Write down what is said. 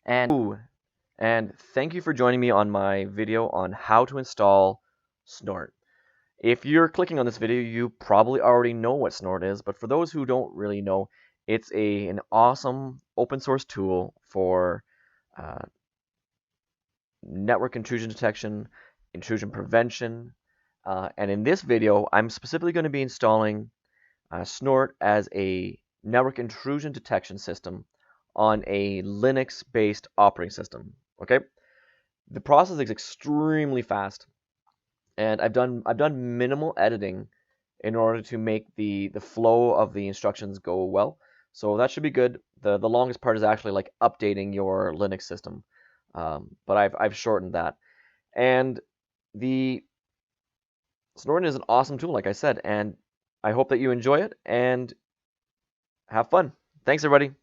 And thank you for joining me on my video on how to install SNORT. If you're clicking on this video, you probably already know what SNORT is, but for those who don't really know, it's an awesome open source tool for uh, network intrusion detection, intrusion prevention, and in this video, I'm specifically going to be installing SNORT as a network intrusion detection system on a Linux-based operating system. Okay, the process is extremely fast, and I've done minimal editing in order to make the flow of the instructions go well. So that should be good. The longest part is actually like updating your Linux system, but I've shortened that. And the Snort is an awesome tool, like I said, and I hope that you enjoy it and have fun. Thanks, everybody.